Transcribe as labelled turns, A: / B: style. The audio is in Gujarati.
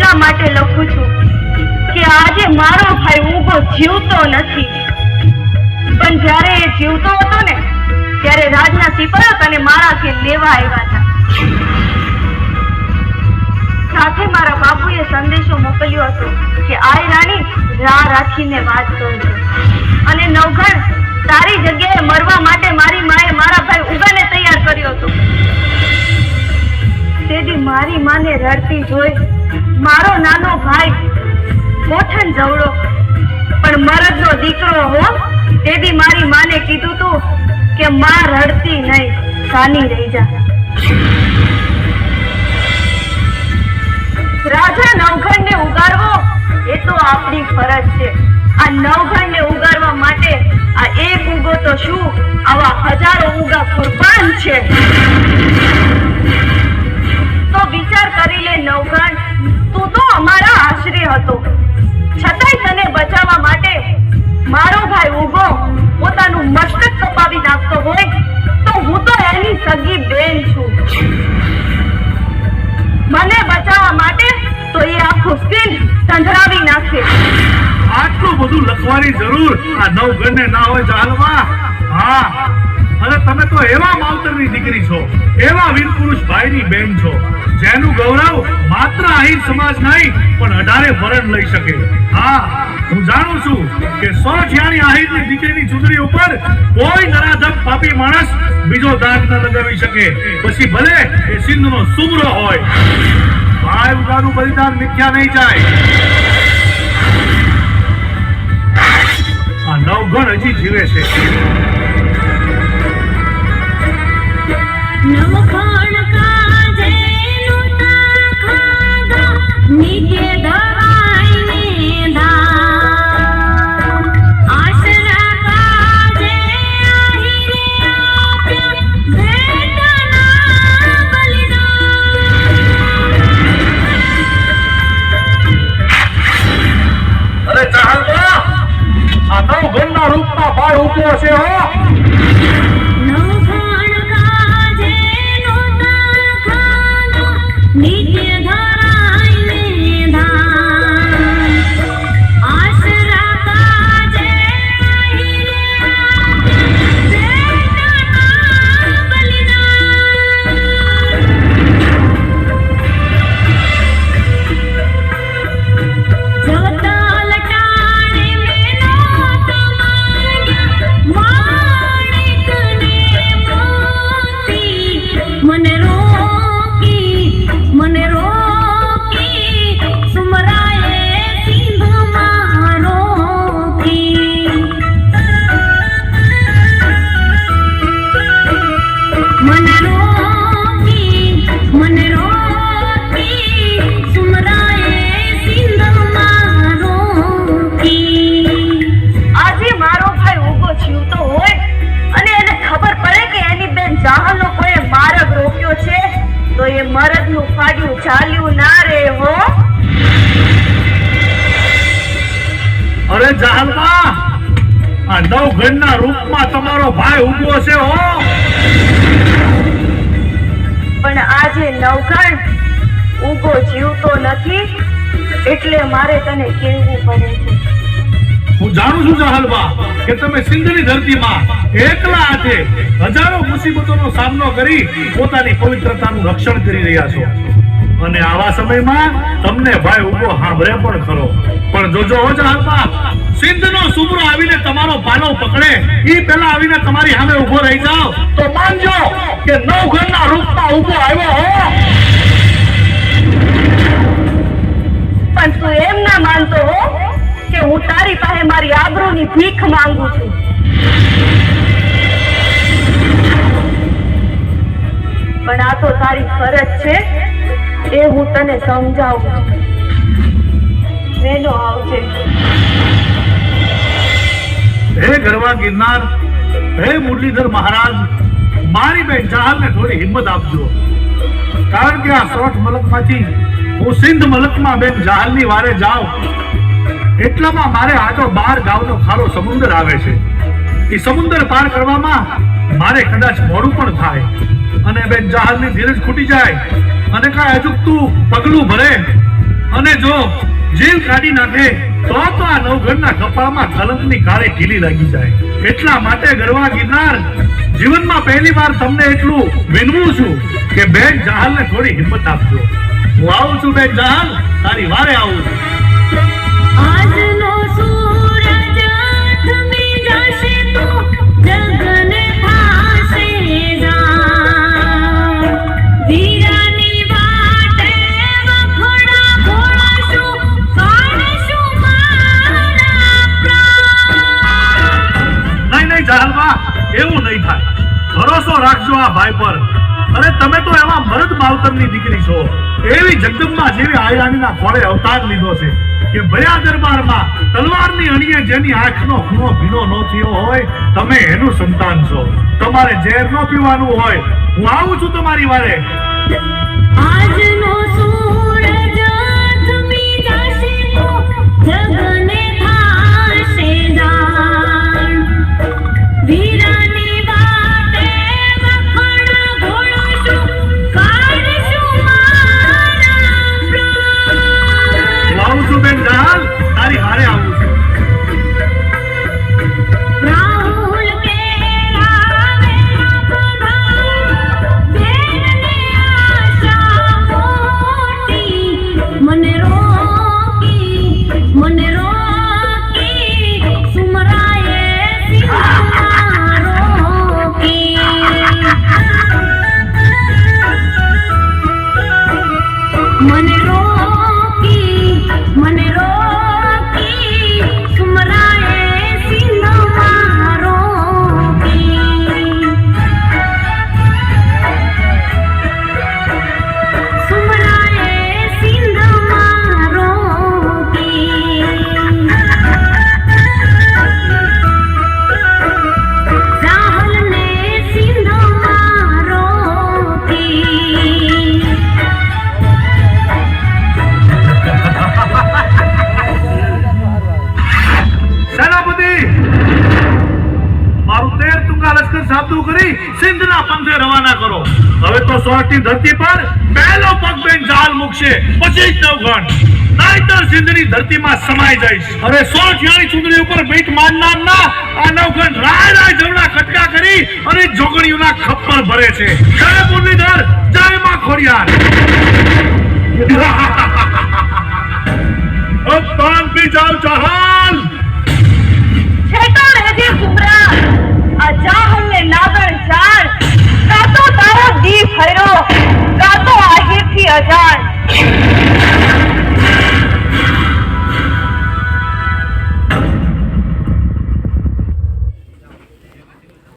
A: એટલા માટે લખું છું કે આજે મારો ભાઈ ઊભો જીવતો નથી, પણ જ્યારે એ જીવતો હતો ને ત્યારે રાજના સિપાહીઓ તને મારા ઘેર લેવા આવ્યા હતા. સાથે મારા બાપુએ સંદેશો મોકલ્યો હતો કે આય રાણી રાહ રાખીને વાત કરજો, અને નવઘણ તારી જગ્યાએ મરવા માટે મારી માએ મારા ભાઈ ઉગાને તૈયાર કર્યો હતો. તેથી મારી માને રડતી જોઈ મારો નાનો ભાઈ ગોઠણ જવડો પણ મરદનો દીકરો હો, તેથી મારી માને કીધું તું કે માં રડતી નહીં, સાની રહી જા. રાજા નવઘણને ઉગારવો એ તો આપણી ફરજ છે. આ નવઘણને ઉગારવા માટે આ એક ઉગો તો શું, આવા હજારો ઉગા કુરબાન છે. તો વિચાર કરી લે નવઘણ, તું તો અમારા આશરે હતો, છતાંય તને બચાવવા માટે મારો ભાઈ ઉગો પોતાનું મસ્તક કપાવી નાખતો હોય તો હું તો એની સગી બેન છું. મને બચાવવા માટે તો એ આખું સિંધ સંધરાવી નાખે.
B: આટલું બધું લખવાની જરૂર આ નવઘણને ના હોય જાહલમાં? હા, અને તમે તો એવા માવતરની દીકરી છો, એવા વીર પુરુષ ભાઈની બેન છો, જેનું ગૌરવ માત્ર આહિર સમાજ નહીં પણ 18 વરણ લઈ શકે. હા, હું જાણું છું કે 100 જ્યાંની આહિરની દીકરીની ચૂંદડી ઉપર કોઈ નરાધમ પાપી માણસ બીજો દાગ ન લગાવી શકે, પછી ભલે એ સિંધનો સુમરો હોય. ભાઈ ઉગાનું બલિદાન મિથ્યા નહીં જાય. આ નવઘણ હજી જીવે છે.
C: નવઘણ કાજે નુતા ખાધા નીચે ધરાઈને ધા, આશરા કાજે આહીરે આપ્યા ભેટના બલિદાન.
B: અરે ચાહલમાં આ નવઘણના રૂપમાં ભાઈ ઉભો છે હો.
C: નીચે ધરાઈને ધા, આશરા કાજે આહીરે ભેટના બલિદાન. જવતા લટાણે મેનો તમાગ્યા માણેકને મોતી, મને મને રોકી સુમરાએ સિંધમાં રોકી. મને રોકી સુમરાએ સિંધમાં રોકી.
A: આજે મારો ભાઈ ઉગો જીવતો હોય અને એને ખબર પડે કે એની બેન જાહલનો કોઈ માર્ગ રોક્યો છે તો એ મરદનું ફાડ્યું ચાલ્યું ના રે હો.
B: અરે જાહલમાં આ નવઘણના રૂપમાં તમારો ભાઈ ઉભો છે હો.
A: પણ આજે નવઘણ ઉગો જીવતો નથી એટલે મારે તને કહેવું પડે છે.
B: હું જાણું છું જાહલમાં કે તમે સિંધની ધરતીમાં એકલા હાથે હજારો મુસીબતોનો સામનો કરી પોતાની પવિત્રતાનું રક્ષણ કરી રહ્યા છો, અને આવા સમયમાં તમને ભાઈ ઉભો સાંભળે પણ ખરો. પણ જોજો હો જાહલમાં, સિંધનો સુમરો આવીને તમારો પાનો પકડે ઈ પહેલા આવીને તમારી સામે ઉભો રહી જાવ તો માનજો કે નવઘણના રૂપમાં ઉભો આવ્યો હો.
A: પણ તું એમ ના માનતો હો કે હું તારી પાસે મારી આબરૂની ભીખ માંગુ છું. પણ આ તો તારી ફરજ છે એ હું તને સમજાવું. વેલો આવજે.
B: હે ગરવા ગિરનાર, હે મુરલીધર મહારાજ, મારી બેન જાહલને થોડી હિંમત આપજો, કારણ કે આ 60 મલકમાંથી હું સિંધ મલકમાં બેન જાહલની વારે જાઉં એટલામાં મારે આજો 12 ગામનો ખારો સમુદ્ર આવે છે. એ સમુદ્ર પાર કરવામાં મારે કદાચ મોડું પણ થાય અને બેન જાહલની ધીરજ ખૂટી જાય અને કાંઈ અજુકતું પગલું ભરે અને જો જેલ કાઢી નાખે તો આ નવઘણના કપાળમાં કલંકની કાળી ઢીલી લાગી જાય. એટલા માટે ગરવા ગિરનાર, જીવનમાં પહેલી વાર તમને એટલું વિનવું છું કે બેન જહાલને થોડી હિંમત આપજો. હું આવું છું બેન જહાલ, તારી વારે આવું છું.
C: આજનો સૂરજ થમી જશે તો જગને થાશે જાણ. વીરાની વાટે વખોડા ઘોળાશું, કાઢશું મારા પ્રાણ.
B: નહીં જહાલબા, એવું નહીં થાય. ભરોસો રાખજો આ ભાઈ પર. અરે તમે તો એવા મરદ માવતરની દીકરી છો, એવી જગદંબા જેવી આયરાણીના ખોળે અવતાર લીધો છે કે ભયા દરબારમાં તલવારની અણીએ જેની આંખનો ખૂણો ભીનો ન થયો હોય, તમે એનું સંતાન છો. તમારે ઝેર ન પીવાનું હોય. હું આવું છું તમારી વારે.
C: આજનો સૂરજ થમી જશે તો જગને થાશે જાણ. વીરાની વાટે વખોડા ઘોળાશું, કાઢશું મારા પ્રાણ.
B: હું આવું છું બેન જહાલ, તારી હારે આવું છું.
C: રાહુલ કેળાવે બધા, બેનને આશા મોટી. મને રોકી સુમરાએ સિંહમાં રોકી. મને રોકી સુમરાએ સિંહમાં રોકી. સુમરાએ સિંહમાં રોકી. રાહુલને સિંહમાં રોકી.
B: સેનાપતિ, મારું 13 ટુકા લશ્કર સાબદું કરી સિંધના પંથે રવાના કરો. હવે તો સોરઠની ધરતી પર પહેલો પગ બેન જહાલ મૂકશે, પછી જ નવઘણ. નહીંતર સિંધની ધરતીમાં સમાઈ જઈશ. હવે સોરઠિયાની ચૂંદડી ઉપર ભીટ મારનાર ના આ નવઘણ રાય જમણા કટકા કરી અને જોગણીઓના ખપ્પર ભરે છે. જય મુરલીધર, જય માં ખોડિયાર. अब पान पी जाओ जहां